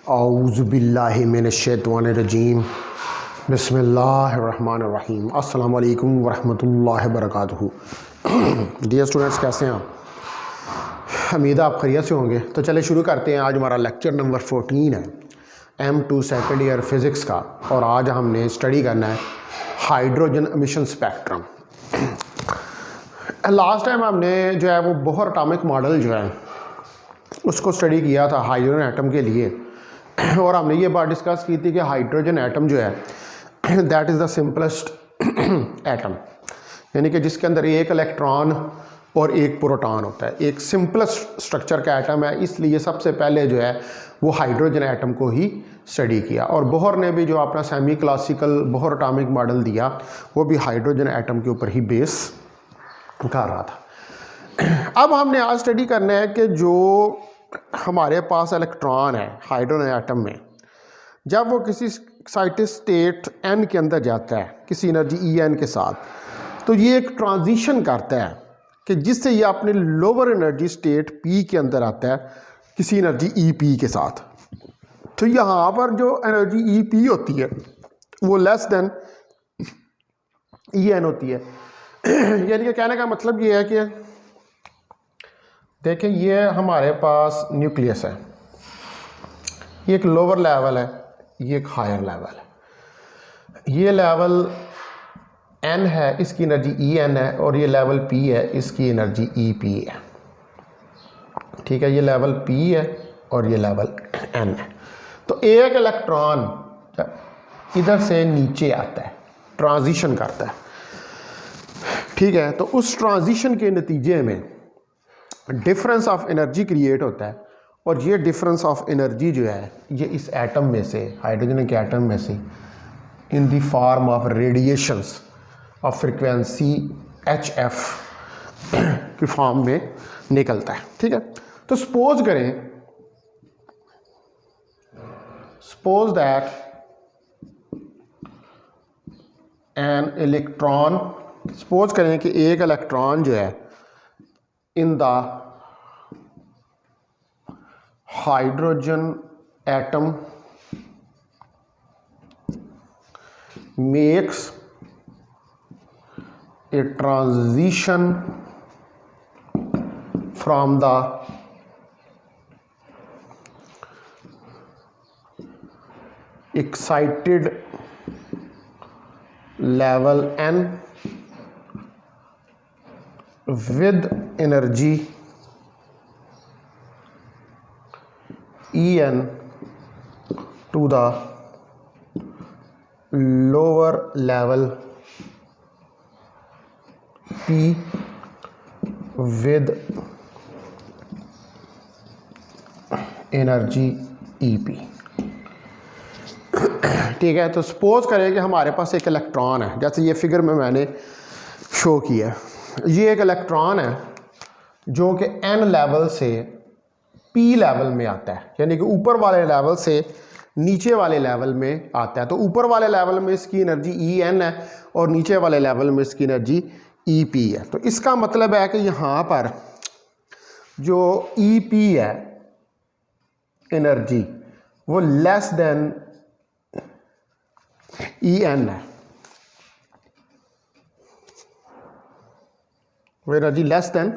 औज़ुबिल्लाहि मिनश्शैतानिर्रजीम बिस्मिल्लाहिर्रहमानिर्रहीम अस्सलामु अलैकुम वरहमतुल्लाहि वबरकातुहू। डियर स्टूडेंट्स, कैसे हैं आप? उम्मीद है आप खैरियत से होंगे। तो चले शुरू करते हैं। आज हमारा लेक्चर नंबर 14 है M2 सेकेंड ईयर फिज़िक्स का, और आज हमने स्टडी करना है hydrogen emission spectrum. Last time हमने जो है वो बोहर एटॉमिक मॉडल जो है उसको स्टडी किया था हाइड्रोजन एटम के लिए, और हमने ये बात डिस्कस की थी कि हाइड्रोजन एटम जो है that is the simplest atom, यानी कि जिसके अंदर एक इलेक्ट्रॉन और एक प्रोटॉन होता है। एक सिंपलेस्ट स्ट्रक्चर का एटम है, इसलिए सबसे पहले जो है वो हाइड्रोजन एटम को ही स्टडी किया। और बोहर ने भी जो अपना semi classical Bohr atomic model दिया वो भी हाइड्रोजन एटम के ऊपर ही बेस कर रहा था। अब हमने आज स्टडी करना है कि जो हमारे पास इलेक्ट्रॉन है हाइड्रोजन एटम में, जब वो किसी एक्साइटेड स्टेट n के अंदर जाता है किसी एनर्जी En के साथ, तो ये एक ट्रांजिशन करता है कि जिससे ये अपने लोअर एनर्जी स्टेट P के अंदर आता है किसी एनर्जी EP के साथ। तो यहाँ पर जो एनर्जी EP होती है वो लेस देन En होती है। यानी कि कहने का मतलब ये है कि देखें, ये हमारे पास न्यूक्लियस है, ये एक लोअर लेवल है, ये एक हायर लेवल है। ये लेवल n है, इसकी एनर्जी En है, और ये लेवल P है, इसकी एनर्जी EP है। ठीक है, ये लेवल P है और ये लेवल n है। तो एक इलेक्ट्रॉन इधर से नीचे आता है, ट्रांजिशन करता है। ठीक है, तो उस ट्रांजिशन के नतीजे में डिफरेंस ऑफ एनर्जी क्रिएट होता है, और ये डिफरेंस ऑफ एनर्जी जो है ये इस एटम में से, हाइड्रोजन के एटम में से, in the form of radiations of frequency HF की फॉर्म में निकलता है। ठीक है, तो suppose that an electron, suppose करें कि एक इलेक्ट्रॉन जो है in the hydrogen atom makes a transition from the excited level N with energy En to the lower level P with energy EP। ठीक है, तो सपोज करें कि हमारे पास एक इलेक्ट्रॉन है, जैसे ये फिगर में मैंने शो किया है। ये एक इलेक्ट्रॉन है जो कि n लेवल से P लेवल में आता है, यानी कि ऊपर वाले लेवल से नीचे वाले लेवल में आता है। तो ऊपर वाले लेवल में इसकी एनर्जी En है और नीचे वाले लेवल में इसकी एनर्जी EP है। तो इसका मतलब है कि यहाँ पर जो EP है एनर्जी वो लेस देन En है, वो एनर्जी लेस देन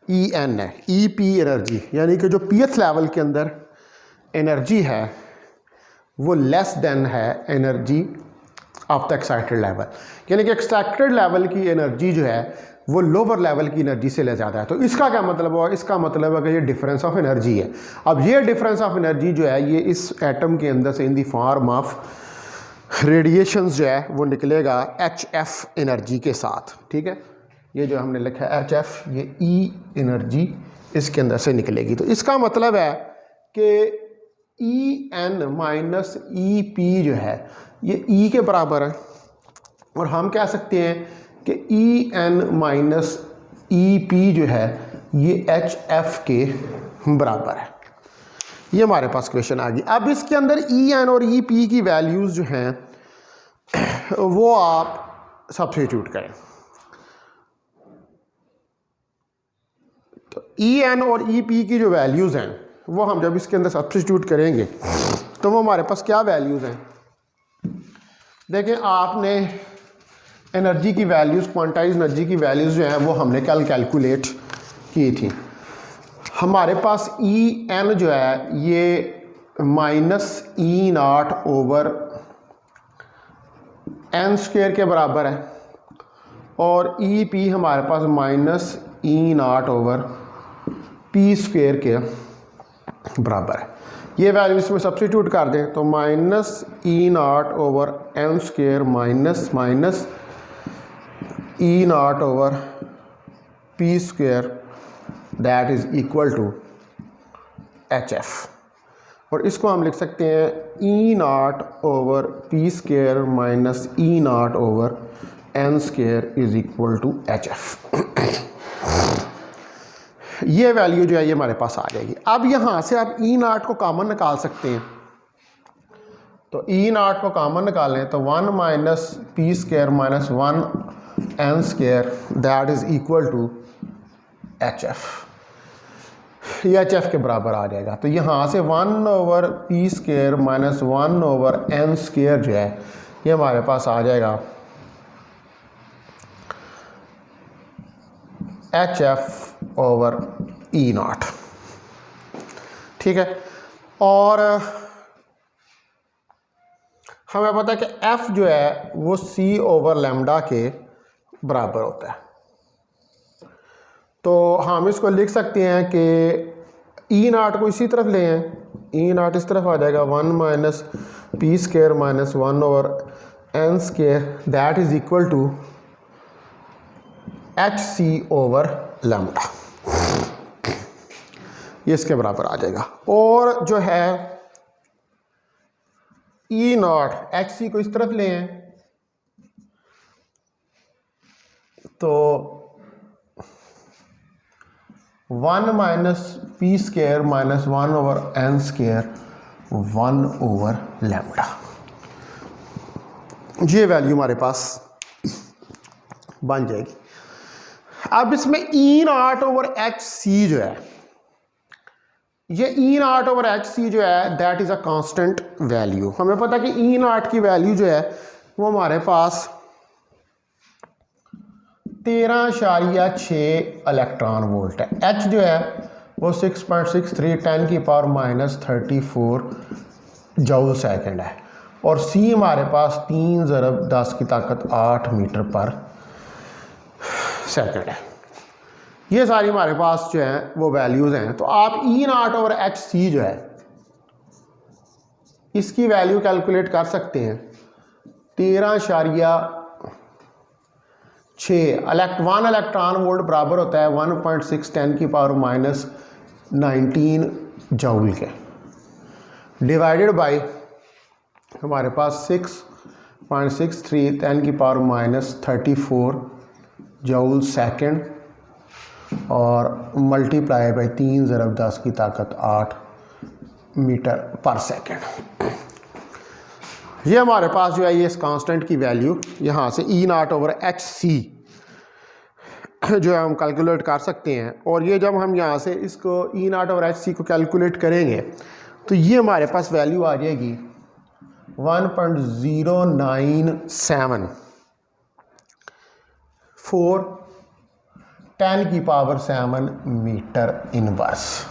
En है। EP एनर्जी यानी कि जो pth लेवल के अंदर एनर्जी है वो लेस देन है energy of the excited level, यानी कि एक्साइटेड लेवल की एनर्जी जो है वो लोअर लेवल की एनर्जी से ले ज़्यादा है। तो इसका क्या मतलब हुआ? इसका मतलब है कि ये डिफरेंस ऑफ एनर्जी है। अब ये डिफरेंस ऑफ एनर्जी जो है ये इस एटम के अंदर से in the form of radiations जो है वो निकलेगा HF एनर्जी के साथ। ठीक है, ये जो हमने लिखा है HF, ये E एनर्जी इसके अंदर से निकलेगी। तो इसका मतलब है कि En माइनस EP जो है ये E के बराबर है, और हम कह सकते हैं कि En माइनस EP जो है ये HF के बराबर है। ये हमारे पास क्वेश्चन आ गई। अब इसके अंदर En और EP की वैल्यूज़ जो हैं वो आप सब्स्टिट्यूट करें। तो ई एन और ई पी की जो वैल्यूज़ हैं वो हम जब इसके अंदर सब्स्टिट्यूट करेंगे तो वो हमारे पास क्या वैल्यूज़ हैं। देखें, आपने एनर्जी की वैल्यूज़, क्वांटाइज एनर्जी की वैल्यूज़ जो हैं वो हमने कल कैलकुलेट की थी। हमारे पास ई एन जो है ये -E0/n² के बराबर है और ई पी हमारे पास -E0/p² के बराबर है। ये वैल्यू इसमें सब्स्टिट्यूट कर दें तो -E0/n² minus E0/p² that is equal to HF। और इसको हम लिख सकते हैं E0/p² minus E0/n² is equal to HF। ये वैल्यू जो है ये हमारे पास आ जाएगी। अब यहाँ से आप E0 को कॉमन निकाल सकते हैं, तो E0 को कॉमन निकालें तो 1 minus p² minus 1n² that is equal to HF। ये HF के बराबर आ जाएगा। तो यहाँ से 1/p² माइनस 1/n² जो है ये हमारे पास आ जाएगा HF/E0। ठीक है, और हमें पता है कि F जो है वो C/λ के बराबर होता है। तो हम इसको लिख सकते हैं कि E0 को इसी तरफ ले आए, E0 इस तरफ आ जाएगा 1 minus p² minus 1/n² that is equal to HC/λ। ये इसके बराबर आ जाएगा। और जो है E0 HC को इस तरफ ले आए तो 1 माइनस p² माइनस 1/n² 1/λ। ये वैल्यू हमारे पास बन जाएगी। अब इसमें E0/HC जो है, ये E0/HC जो है that is a constant value. हमें पता है कि E0 की वैल्यू जो है वो हमारे पास 13.6 इलेक्ट्रॉन वोल्ट है। H जो है वो 6.63 10⁻34 जूल सेकंड है और C हमारे पास 3×10⁸ मीटर पर सेकंड है। ये सारी हमारे पास जो है वो वैल्यूज़ हैं। तो आप E0/HC जो है इसकी वैल्यू कैलकुलेट कर सकते हैं। 13.6 1 इलेक्ट्रॉन वोल्ट बराबर होता है 1.6 10⁻19 जूल के, डिवाइडेड बाय हमारे पास 6.63 10⁻34 जूल सेकंड और मल्टीप्लाई बाय 3×10⁸ मीटर पर सेकंड। ये हमारे पास जो है ये इस कांस्टेंट की वैल्यू यहाँ से E0/HC जो है हम कैलकुलेट कर सकते हैं। और ये जब हम यहाँ से इसको E0/HC को कैलकुलेट करेंगे तो ये हमारे पास वैल्यू आ जाएगी 1.0974 10⁻7 मीटर इनवर्स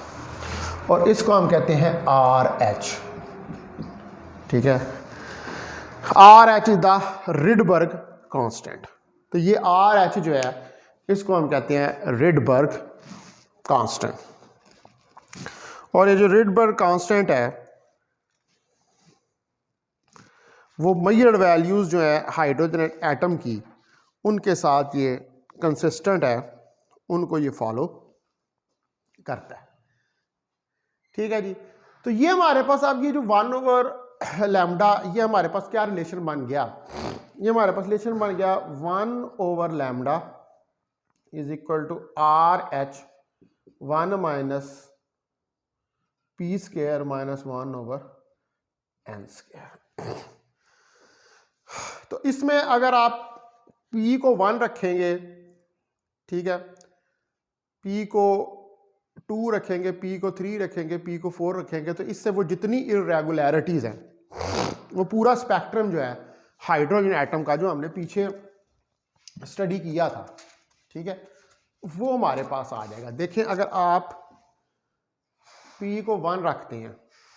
और इसको हम कहते हैं RH। ठीक है, RH is the Rydberg constant. तो ये RH जो है इसको हम कहते हैं रिडबर्ग कांस्टेंट। और ये जो रिडबर्ग कांस्टेंट है वो मेजर्ड वैल्यूज़ जो है हाइड्रोजन एटम की उनके साथ ये कंसिस्टेंट है, उनको ये फॉलो करता है। ठीक है जी। तो ये हमारे पास अब ये जो 1/λ ये हमारे पास क्या रिलेशन बन गया, ये हमारे पास रिलेशन बन गया 1/λ is equal to RH 1 minus p² minus 1/n²। तो इसमें अगर आप P को 1 रखेंगे, ठीक है, P को 2 रखेंगे, पी को 3 रखेंगे, पी को 4 रखेंगे, तो इससे वो जितनी इरेगुलरिटीज हैं वो पूरा स्पेक्ट्रम जो है हाइड्रोजन एटम का जो हमने पीछे स्टडी किया था, ठीक है, वो हमारे पास आ जाएगा। देखें अगर आप P को 1 रखते हैं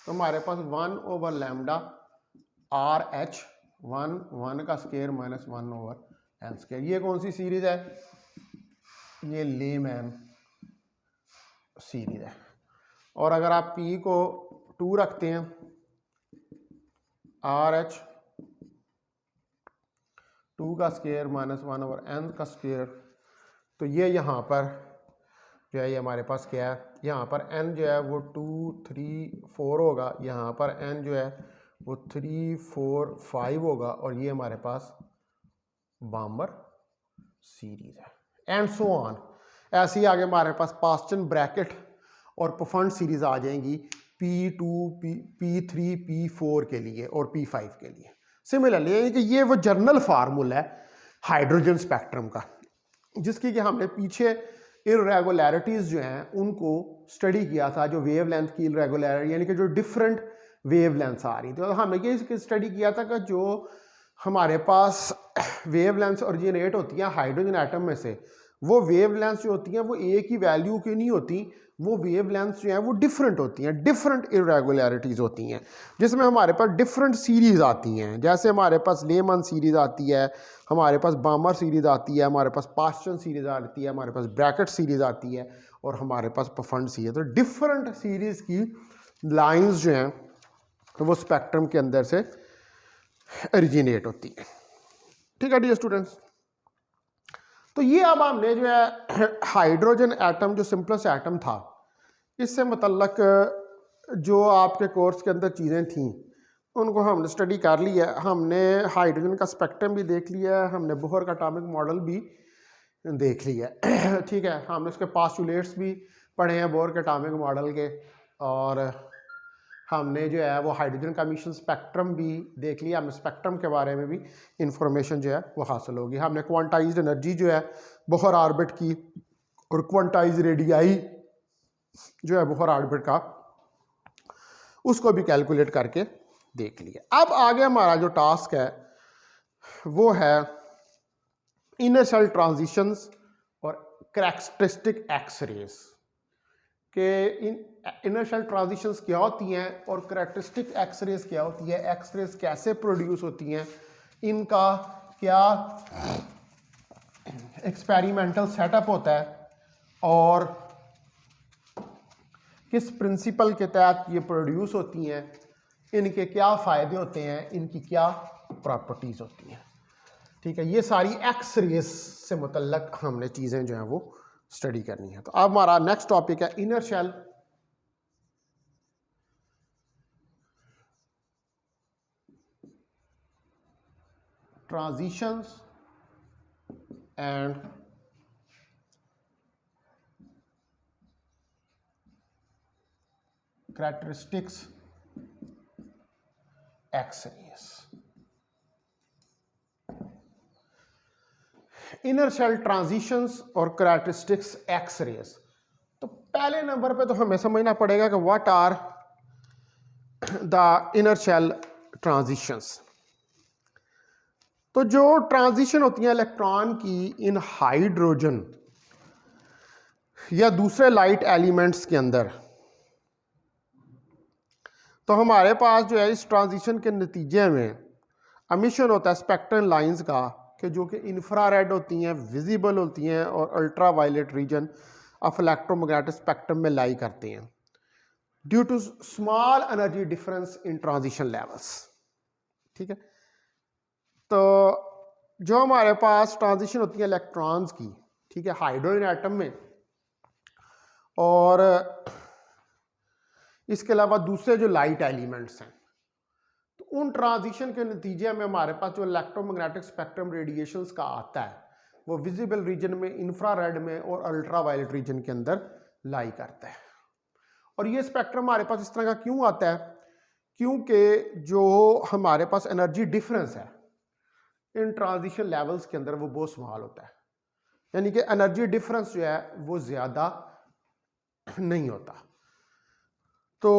तो हमारे पास 1/λ RH 1 का स्क्वायर माइनस 1/L स्क्वायर। ये कौन सी सीरीज है? ये लेमैन सीरीज है। और अगर आप P को 2 रखते हैं RH 2 का स्क्वायर माइनस 1/n का स्क्वायर, तो ये यहाँ पर जो है ये हमारे पास क्या है, यहाँ पर n जो है वो 2 3 4 होगा, यहाँ पर n जो है वो 3 4 5 होगा, और ये हमारे पास बामर सीरीज है एंड सो ऑन। ऐसे ही आगे हमारे पास पास्टन ब्रैकेट और पफंड सीरीज आ जाएंगी P2 P3 P4 के लिए और P5 के लिए। सिमिलरली यानी कि ये वो जर्नल फार्मूला है हाइड्रोजन स्पेक्ट्रम का, जिसकी कि हमने पीछे इरेगुलरिटीज जो हैं उनको स्टडी किया था, जो वेवलेंथ की इरेगुलरिटी यानी कि जो डिफरेंट वेवलेंथ्स आ रही थी। तो हमने ये स्टडी किया था कि जो हमारे पास वेवलेंथ्स ओरिजिनेट होती हैं हाइड्रोजन एटम में से, वो वेवलेंथ्स जो होती हैं वो एक ही वैल्यू की नहीं होती, वो वेवलेंथ्स जो हैं वो डिफरेंट होती हैं, डिफरेंट इरेगुलरिटीज़ होती हैं, जिसमें हमारे पास डिफरेंट सीरीज़ आती हैं। जैसे हमारे पास लेमन सीरीज़ आती है, हमारे पास बामर सीरीज़ आती है, हमारे पास पास्टन सीरीज़ आती है, हमारे पास ब्रैकेट सीरीज़ आती है, और हमारे पास पफंड सीरीज़। तो डिफरेंट सीरीज़ की लाइंस जो हैं तो वो स्पेक्ट्रम के अंदर से ओरिजिनेट होती है। ठीक है डियर स्टूडेंट्स, तो ये अब हमने जो है हाइड्रोजन एटम जो सिंपलेस्ट एटम था, इससे मुतल्लक जो आपके कोर्स के अंदर चीज़ें थीं उनको हमने स्टडी कर लिया है। हमने हाइड्रोजन का स्पेक्ट्रम भी देख लिया है, हमने बोहर का एटॉमिक मॉडल भी देख लिया है। ठीक है, हमने उसके पास्टुलेट्स भी पढ़े हैं बोहर के एटॉमिक मॉडल के, और हमने जो है वो हाइड्रोजन का मिशन स्पेक्ट्रम भी देख लिया। हमें स्पेक्ट्रम के बारे में भी इंफॉर्मेशन जो है वो हासिल होगी। हमने क्वांटाइज्ड एनर्जी जो है बोहर ऑर्बिट की और क्वांटाइज्ड रेडियाई जो है बोहर ऑर्बिट का, उसको भी कैलकुलेट करके देख लिया। अब आगे हमारा जो टास्क है वो है इनर शेल ट्रांजिशंस और कैरेक्टरिस्टिक एक्स रेज के इनर शेल ट्रांजिशंस क्या होती हैं और कैरेक्टरिस्टिक एक्स रेज क्या होती है, एक्स रेज कैसे प्रोड्यूस होती हैं, इनका क्या एक्सपेरिमेंटल सेटअप होता है और किस प्रिंसिपल के तहत ये प्रोड्यूस होती हैं, इनके क्या फ़ायदे होते हैं, इनकी क्या प्रॉपर्टीज़ होती हैं। ठीक है, ये सारी एक्स रेज से मुतल्लक हमने चीज़ें जो हैं वो स्टडी करनी है। तो अब हमारा नेक्स्ट टॉपिक है inner shell transitions and characteristics X rays. Inner shell transitions और कैरेक्टरिस्टिक्स एक्स रेज। तो पहले नंबर पे तो हमें समझना पड़ेगा कि what are the inner shell transitions. तो जो ट्रांजिशन होती है इलेक्ट्रॉन की इन हाइड्रोजन या दूसरे लाइट एलिमेंट्स के अंदर, तो हमारे पास जो है इस ट्रांजिशन के नतीजे में एमिशन होता है स्पेक्ट्रल लाइंस का, कि जो कि इंफ्रारेड होती हैं, विजिबल होती हैं और ultra violet region of electromagnetic spectrum में लाई करते हैं due to small energy difference in transition levels. ठीक है, तो जो हमारे पास ट्रांजिशन होती है इलेक्ट्रॉन्स की, ठीक है, हाइड्रोजन एटम में, और इसके अलावा दूसरे जो लाइट एलिमेंट्स हैं, तो उन ट्रांजिशन के नतीजे में हमारे पास जो इलेक्ट्रोमैग्नेटिक स्पेक्ट्रम रेडिएशंस का आता है वो विजिबल रीजन में, इंफ्रारेड में और अल्ट्रा वायलेट रीजन के अंदर लाई करता है। और ये स्पेक्ट्रम हमारे पास इस तरह का क्यों आता है? क्योंकि जो हमारे पास एनर्जी डिफरेंस है इन ट्रांजिशन लेवल्स के अंदर वो बहुत स्मॉल होता है, यानी कि एनर्जी डिफरेंस जो है वो ज़्यादा नहीं होता। तो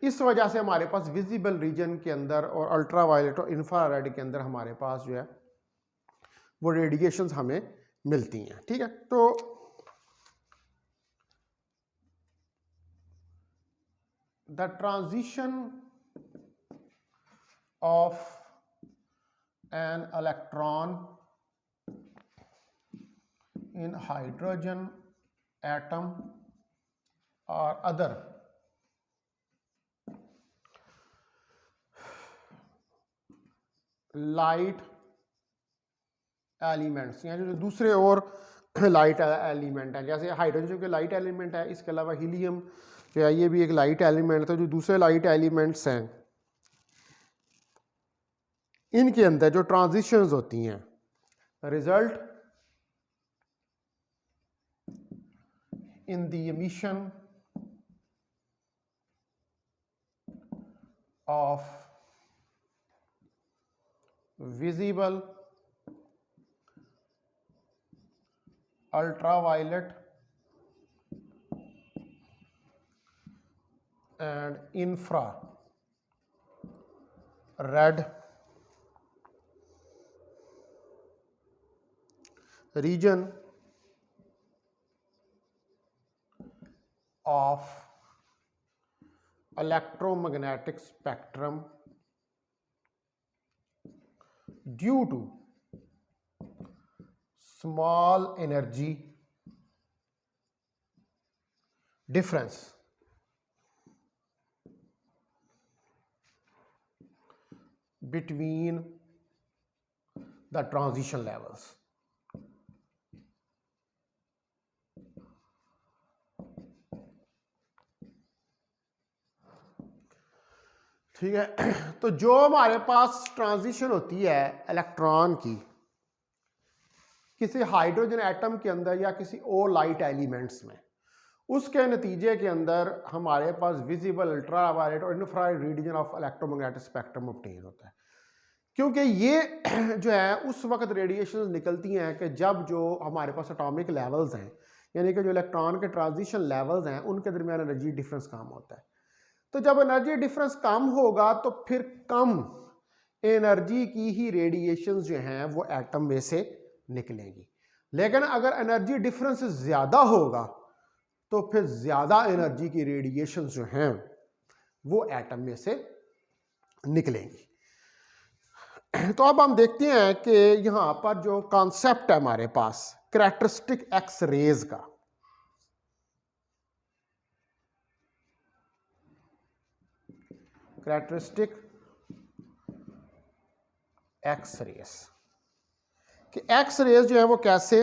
इस वजह से हमारे पास विजिबल रीजन के अंदर और अल्ट्रावायलेट और इंफ्रारेड के अंदर हमारे पास जो है वो रेडिएशंस हमें मिलती हैं। ठीक है, तो the transition of an electron in hydrogen atom और अदर लाइट एलिमेंट्स, यानी जो दूसरे और लाइट एलिमेंट है, जैसे हाइड्रोजन के लाइट एलिमेंट है, इसके अलावा हीलियम जो है ये भी एक लाइट एलिमेंट है। जो दूसरे लाइट एलिमेंट्स हैं इनके अंदर जो ट्रांजिशंस होती हैं, result in the emission of visible ultraviolet and infrared region of electromagnetic spectrum due to small energy difference between the transition levels. ठीक है, तो जो हमारे पास ट्रांजिशन होती है इलेक्ट्रॉन की किसी हाइड्रोजन एटम के अंदर या किसी और लाइट एलिमेंट्स में, उसके नतीजे के अंदर हमारे पास विजिबल अल्ट्रावायलेट और infrared reason of electromagnetic spectrum obtain होता है। क्योंकि ये जो है उस वक्त रेडिएशन निकलती हैं कि जब जो हमारे पास एटॉमिक लेवल्स हैं, यानी कि जो इलेक्ट्रॉन के ट्रांजिशन लेवल्स हैं उनके दरमियान एनर्जी डिफरेंस कम होता है। तो जब एनर्जी डिफरेंस कम होगा तो फिर कम एनर्जी की ही रेडिएशंस जो हैं वो एटम में से निकलेंगी। लेकिन अगर एनर्जी डिफरेंस ज़्यादा होगा तो फिर ज़्यादा एनर्जी की रेडिएशंस जो हैं वो एटम में से निकलेंगी। तो अब हम देखते हैं कि यहाँ पर जो कॉन्सेप्ट है हमारे पास कैरेक्टरिस्टिक एक्स रेज का, कैरेक्टरिस्टिक एक्स रेज कि एक्स रेज जो है वो कैसे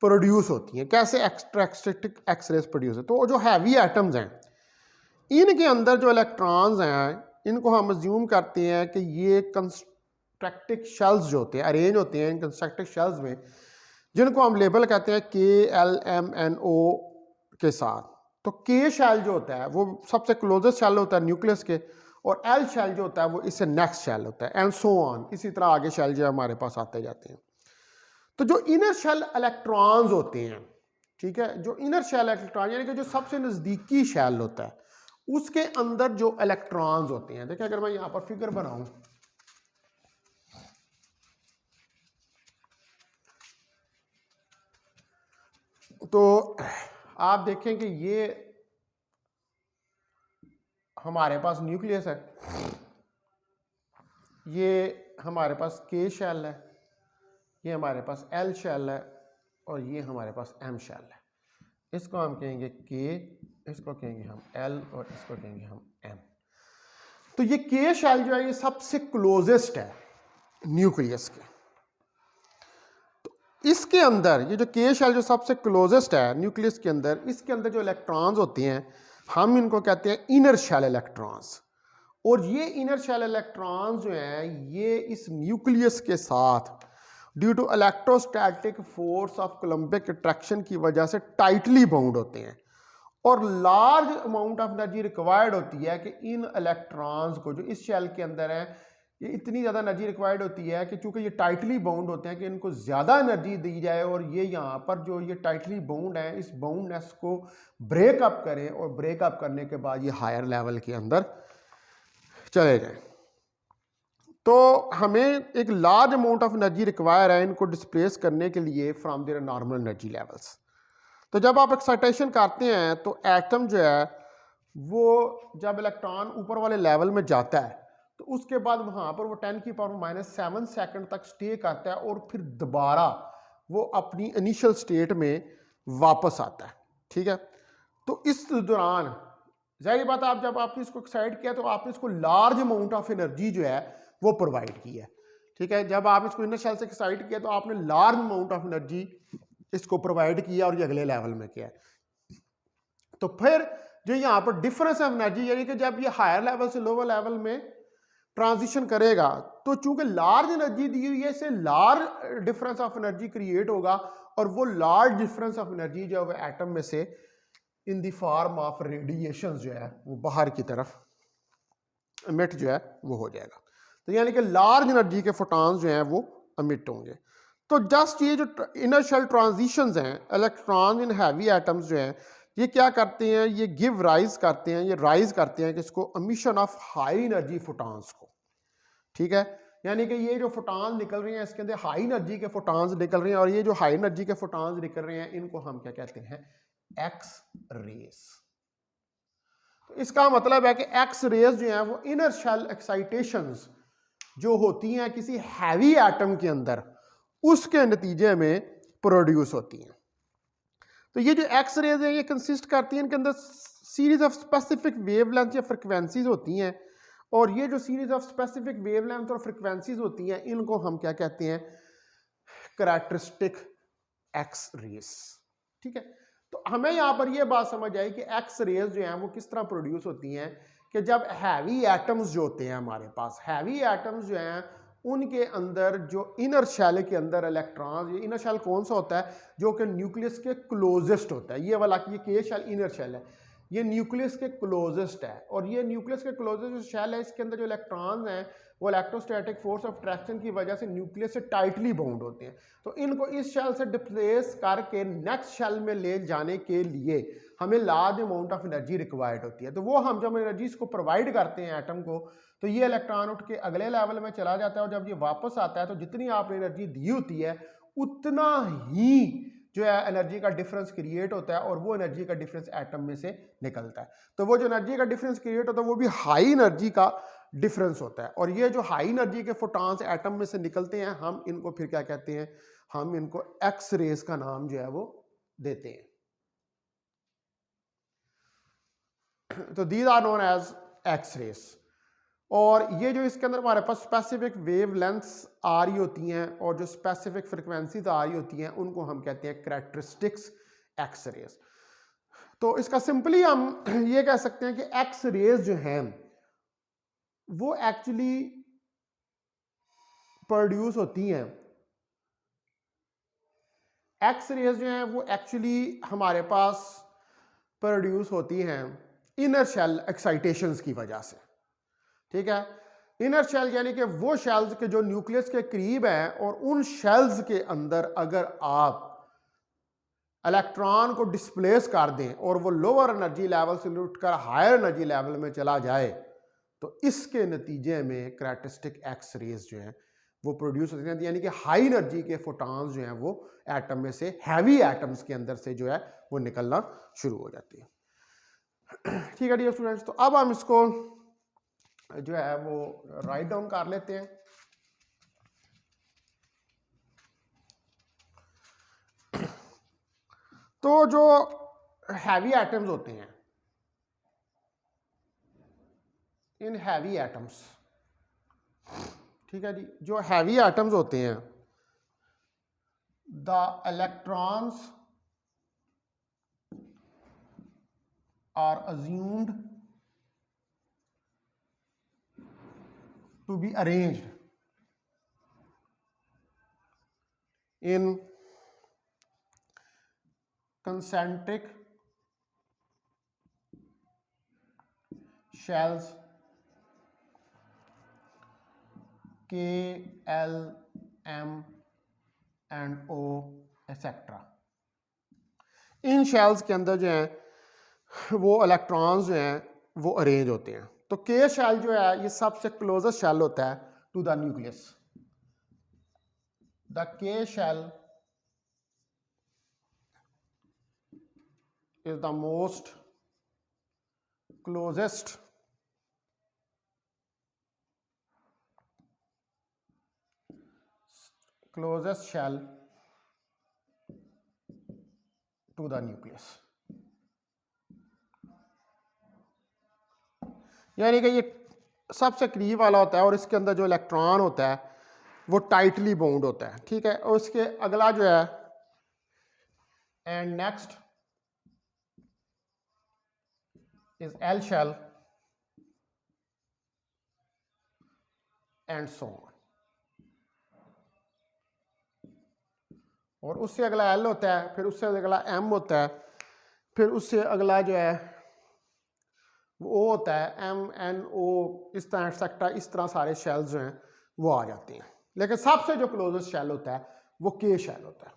प्रोड्यूस होती हैं, कैसे कैरेक्टरिस्टिक एक्स रेज प्रोड्यूस है। तो जो हैवी एटम्स हैं इनके अंदर जो इलेक्ट्रॉन्स हैं इनको हम अज्यूम करते हैं कि ये कंस्ट्रक्टिक शेल्स जो होते हैं, अरेंज होते हैं इन कंस्ट्रक्टिक शेल्स में, जिनको हम लेबल कहते हैं KLMNO के साथ। तो के शेल जो होता है वो सबसे क्लोजेस्ट शेल होता है न्यूक्लियस के, और एल शेल जो होता है वो इससे नेक्स्ट शेल होता है, एंड सो ऑन, इसी तरह आगे शेल जो हमारे पास आते जाते हैं। तो जो इनर शेल इलेक्ट्रॉन्स होते हैं, ठीक है, जो इनर शेल इलेक्ट्रॉन यानी कि जो सबसे नज़दीकी शेल होता है उसके अंदर जो इलेक्ट्रॉन्स होते हैं, देखिए अगर मैं यहां पर फिगर बनाऊं तो आप देखें कि ये हमारे पास न्यूक्लियस है, ये हमारे पास के शेल है, ये हमारे पास एल शेल है, और ये हमारे पास एम शेल है। इसको हम कहेंगे के, इसको कहेंगे हम एल, और इसको कहेंगे हम एम। तो ये के शेल जो है ये सबसे क्लोजेस्ट है न्यूक्लियस के। तो इसके अंदर ये जो के शेल जो सबसे क्लोजेस्ट है न्यूक्लियस के अंदर, इसके अंदर जो इलेक्ट्रॉन्स होते हैं हम इनको कहते हैं इनर शेल इलेक्ट्रॉन्स। और ये इनर शेल इलेक्ट्रॉन्स जो हैं ये इस न्यूक्लियस के साथ due to electrostatic force of Coulombic attraction की वजह से टाइटली बाउंड होते हैं, और large amount of energy required होती है कि इन इलेक्ट्रॉन्स को जो इस शेल के अंदर है ये इतनी ज़्यादा एनर्जी रिक्वायर्ड होती है कि चूंकि ये टाइटली बाउंड होते हैं कि इनको ज़्यादा एनर्जी दी जाए और ये यहाँ पर जो ये टाइटली बाउंड है इस बाउंडनेस को ब्रेकअप करें और ब्रेकअप करने के बाद ये हायर लेवल के अंदर चले जाएं। तो हमें एक large amount of energy require है इनको डिस्प्लेस करने के लिए from there normal energy levels. तो जब आप एक्साइटेशन करते हैं तो एटम जो है वो जब इलेक्ट्रॉन ऊपर वाले लेवल में जाता है तो उसके बाद वहाँ पर वो 10⁻⁷ सेकंड तक स्टे करता है और फिर दोबारा वो अपनी इनिशियल स्टेट में वापस आता है। ठीक है, तो इस दौरान जाहिर बात है आप जब आपने इसको एक्साइट किया तो आपने इसको लार्ज अमाउंट ऑफ एनर्जी जो है वो प्रोवाइड की है। ठीक है, जब आप इसको इनर शेल से एक्साइट किया तो आपने लार्ज अमाउंट ऑफ एनर्जी इसको प्रोवाइड किया और ये अगले लेवल में किया। तो फिर जो यहाँ पर डिफरेंस ऑफ एनर्जी यानी कि जब ये हायर लेवल से लोअर लेवल में ट्रांजिशन करेगा तो चूंकि लार्ज एनर्जी दी हुई है इससे large difference of energy create होगा और वो लार्ज डिफरेंस ऑफ एनर्जी जो है एटम में से in the form of radiation जो है वो बाहर की तरफ एमिट जो है वो हो जाएगा। तो यानी कि लार्ज एनर्जी के फोटॉन्स जो हैं वो एमिट होंगे। तो जस्ट ये जो इनर शेल ट्रांजिशंस हैं इलेक्ट्रॉन इन हैवी एटम्स जो हैं ये क्या करते हैं, ये गिव राइज करते हैं, ये राइज करते हैं कि इसको emission of high energy photons को। ठीक है, यानी कि ये जो फोटॉन्स निकल रहे हैं इसके अंदर हाई एनर्जी के फोटॉन्स निकल रहे हैं और ये जो हाई एनर्जी के फोटॉन्स निकल रहे हैं इनको हम क्या कहते हैं, एक्स रेस। तो इसका मतलब है कि एक्स रेस जो है वो इनर शेल एक्साइटेशंस जो होती हैं किसी हैवी एटम के अंदर उसके नतीजे में प्रोड्यूस होती हैं। तो ये जो एक्स रेज है ये कंसिस्ट करती हैं, इनके अंदर सीरीज ऑफ स्पेसिफिक वेवलेंथ या फ्रिक्वेंसीज होती हैं और ये जो सीरीज ऑफ स्पेसिफिक वेवलेंथ और फ्रिक्वेंसीज होती हैं इनको हम क्या कहते हैं, कैरेक्टरिस्टिक एक्स रेस। ठीक है, तो हमें यहाँ पर ये बात समझ आई कि एक्स रेज जो हैं वो किस तरह प्रोड्यूस होती हैं कि जब हैवी एटम्स जो होते हैं हमारे पास, हैवी एटम्स जो हैं उनके अंदर जो इनर शेल के अंदर इलेक्ट्रॉन, ये इनर शेल कौन सा होता है जो कि न्यूक्लियस के क्लोजेस्ट होता है, ये वाला ये के शेल इनर शेल है, ये न्यूक्लियस के क्लोजेस्ट है और ये न्यूक्लियस के क्लोजेस्ट जो शेल है इसके अंदर जो इलेक्ट्रॉन्स हैं वो इलेक्ट्रोस्टैटिक फोर्स ऑफ अट्रैक्शन की वजह से न्यूक्लियस से टाइटली बाउंड होते हैं। तो इनको इस शेल से डिस्प्लेस करके नेक्स्ट शेल में ले जाने के लिए हमें large amount of energy required होती है। तो वो हम जब एनर्जी इसको प्रोवाइड करते हैं एटम को तो ये इलेक्ट्रॉन उठ के अगले लेवल में चला जाता है और जब ये वापस आता है तो जितनी आपने एनर्जी दी होती है उतना ही जो है एनर्जी का डिफरेंस क्रिएट होता है और वो एनर्जी का डिफरेंस एटम में से निकलता है। तो वो जो एनर्जी का डिफरेंस क्रिएट होता है वो भी हाई एनर्जी का डिफरेंस होता है और ये जो हाई एनर्जी के फोटॉन्स एटम में से निकलते हैं हम इनको फिर क्या कहते हैं, हम इनको एक्स रेस का नाम जो है वो देते हैं। तो these are known as X rays और ये जो इसके अंदर हमारे पास स्पेसिफिक वेवलेंथ्स आ रही होती हैं और जो स्पेसिफिक फ्रिक्वेंसीज आ रही होती हैं उनको हम कहते हैं कैरेक्टरिस्टिक्स एक्स रेस। तो इसका सिंपली हम ये कह सकते हैं कि एक्स रेस जो हैं वो एक्चुअली प्रोड्यूस होती हैं, एक्स रेस जो हैं वो एक्चुअली हमारे पास प्रोड्यूस होती हैं इनर शेल एक्साइटेशंस की वजह से। ठीक है, इनर शेल यानी कि वो शेल्स के जो न्यूक्लियस के करीब हैं और उन शेल्स के अंदर अगर आप इलेक्ट्रॉन को डिस्प्लेस कर दें और वो लोअर एनर्जी लेवल से उठकर हायर एनर्जी लेवल में चला जाए तो इसके नतीजे में कैरेक्टरिस्टिक एक्स रेज जो हैं वो प्रोड्यूस होती हैं, यानी कि हाई एनर्जी के फोटॉन्स जो हैं वो एटम में से, हैवी एटम्स के अंदर से जो है वो निकलना शुरू हो जाती है। ठीक है डियर स्टूडेंट्स, तो अब हम इसको जो है वो राइट डाउन कर लेते हैं। तो जो हैवी एटम्स होते हैं, इन हैवी एटम्स, ठीक है जी, जो हैवी एटम्स होते हैं the electrons are assumed to be arranged in concentric shells K, L, M and O etcetera. इन शेल्स के अंदर जो हैं वो इलेक्ट्रॉन्स जो हैं वो अरेंज होते हैं। तो K शेल जो है ये सबसे क्लोजेस्ट शेल होता है to the nucleus. The K shell is the most closest shell to the nucleus। यानी कि ये सबसे करीब वाला होता है और इसके अंदर जो इलेक्ट्रॉन होता है वो टाइटली बाउंड होता है, ठीक है। और इसके अगला जो है and next is L shell and so on। और उससे अगला L होता है, फिर उससे अगला M होता है, फिर उससे अगला जो है वो O होता है, M N O इस तरह एक्सेट्रा, इस तरह सारे शेल्स जो हैं वो आ जाते हैं। लेकिन सबसे जो क्लोजेस्ट शेल होता है वो K शेल होता है।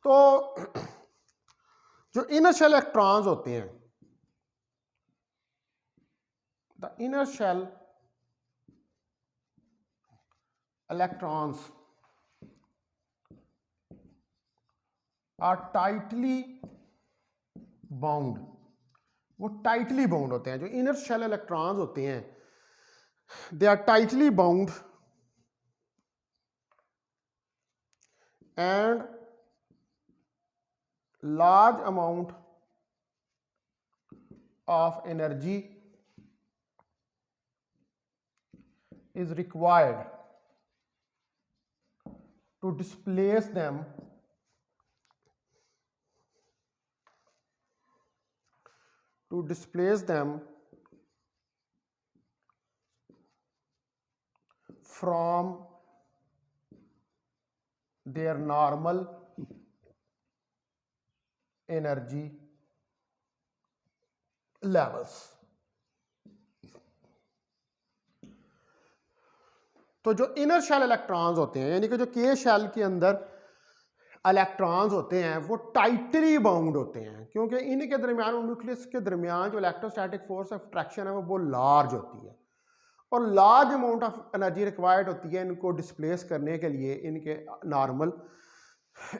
तो जो इनर शेल इलेक्ट्रॉन्स होते हैं, the inner shell electrons are tightly bound। वो टाइटली बाउंड होते हैं। जो इनर शेल इलेक्ट्रॉन्स होते हैं they are tightly bound and large amount of energy is required to displace them from their normal energy levels। तो जो inner shell electrons होते हैं, यानी कि जो K शेल के अंदर इलेक्ट्रॉन्स होते हैं वो टाइटली बाउंड होते हैं, क्योंकि इनके दरमियान और न्यूक्लियस के दरमियान जो इलेक्ट्रोस्टैटिक फोर्स ऑफ अट्रैक्शन है वो लार्ज होती है और large amount of energy required होती है इनको डिस्प्लेस करने के लिए इनके नॉर्मल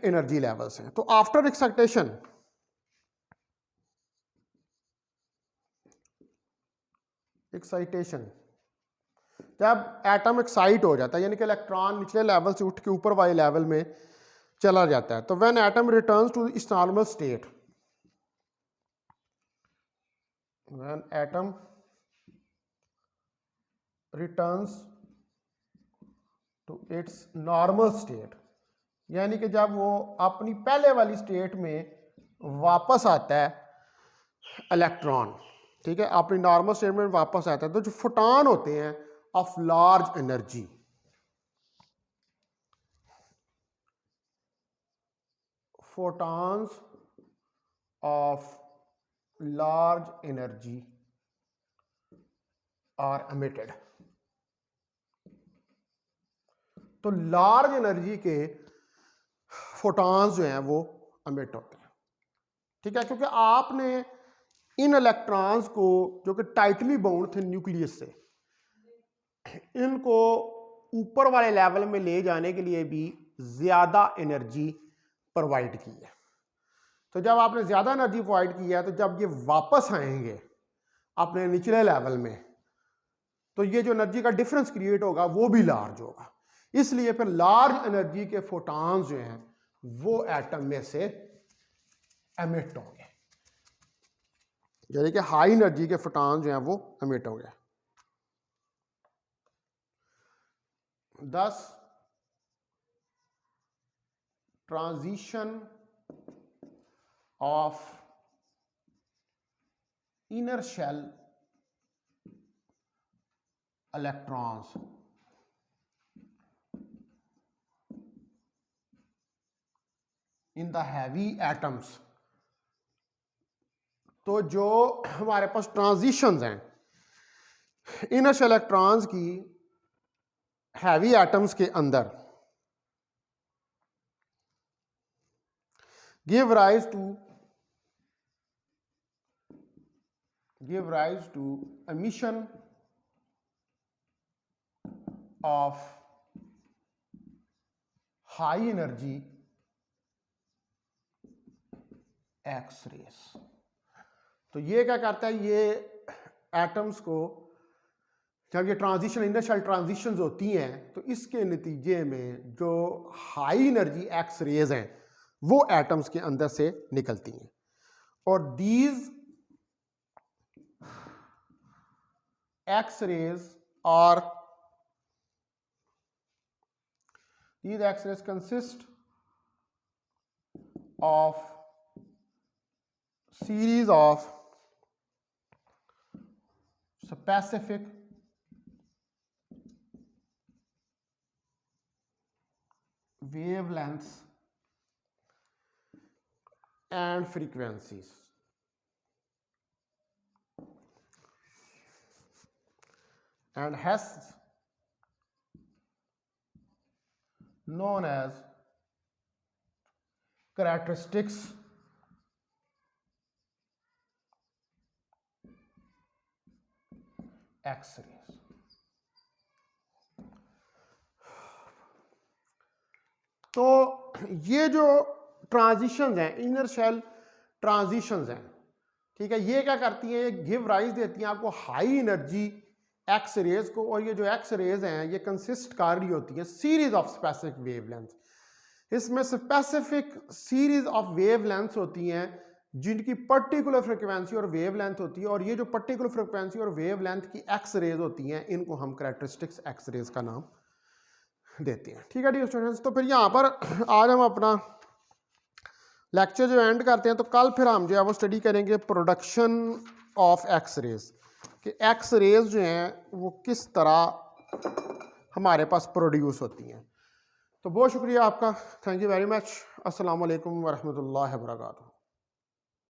एनर्जी लेवल्स हैं। तो आफ्टर एक्साइटेशन जब एटम एक्साइट हो जाता है, यानी कि इलेक्ट्रॉन निचले लेवल से उठ के ऊपर वाले लेवल में चला जाता है, तो when atom returns to its normal state, when atom returns to its normal state, यानी कि जब वो अपनी पहले वाली स्टेट में वापस आता है इलेक्ट्रॉन, ठीक है, अपनी नॉर्मल स्टेट में वापस आता है, तो जो फोटॉन होते हैं of large energy, photons of large energy are emitted। तो लार्ज एनर्जी के फोटॉन्स जो हैं वो एमिट होते हैं, ठीक है, क्योंकि आपने इन इलेक्ट्रॉन्स को जो कि टाइटली बाउंड थे न्यूक्लियस से, इनको ऊपर वाले लेवल में ले जाने के लिए भी ज़्यादा एनर्जी प्रोवाइड की है। तो जब आपने ज़्यादा एनर्जी प्रोवाइड की है तो जब ये वापस आएंगे अपने निचले लेवल में तो ये जो एनर्जी का डिफरेंस क्रिएट होगा वो भी लार्ज होगा। इसलिए फिर लार्ज एनर्जी के फोटॉन्स जो हैं वो एटम में से एमिट होंगे, यानी कि हाई एनर्जी के फोटॉन्स जो हैं वो एमिट होंगे। Thus, transition of inner shell electrons in the heavy atoms, तो जो हमारे पास ट्रांजिशंस हैं इनर शेल इलेक्ट्रॉन्स की हैवी एटम्स के अंदर give rise to emission of high energy X rays. तो ये क्या करता है, ये एटम्स को जब ये ट्रांजिशन इनिशियल ट्रांजिशंस होती हैं तो इसके नतीजे में जो हाई एनर्जी एक्स रेज हैं वो एटम्स के अंदर से निकलती हैं और these X rays consist of series of specific wavelengths and frequencies, and has known as characteristics X rays. तो ये जो ट्रांजिशंस हैं, इनर शेल ट्रांजिशंस हैं, ठीक है, ये क्या करती हैं, ये गिव राइज देती हैं आपको हाई एनर्जी एक्स रेज को, और ये जो एक्स रेज हैं ये कंसिस्ट कर रही होती है सीरीज ऑफ स्पेसिफिक वेवलेंथ। इसमें स्पेसिफिक सीरीज ऑफ वेवलेंथ्स होती हैं जिनकी पर्टिकुलर फ्रिक्वेंसी और वेवलेंथ होती है, और ये जो पर्टिकुलर फ्रिक्वेंसी और वेवलेंथ की एक्स रेज होती हैं इनको हम कैरेक्टरिस्टिक्स एक्स रेज का नाम देते हैं। ठीक है डियर स्टूडेंट्स, तो फिर यहाँ पर आज हम अपना लेक्चर जो एंड करते हैं, तो कल फिर हम जो है वो स्टडी करेंगे प्रोडक्शन ऑफ एक्स रेज, कि एक्स रेज जो हैं वो किस तरह हमारे पास प्रोड्यूस होती हैं। तो बहुत शुक्रिया आपका, थैंक यू वेरी मच। अस्सलाम वालेकुम वरहमतुल्लाहि वबरकातुहू।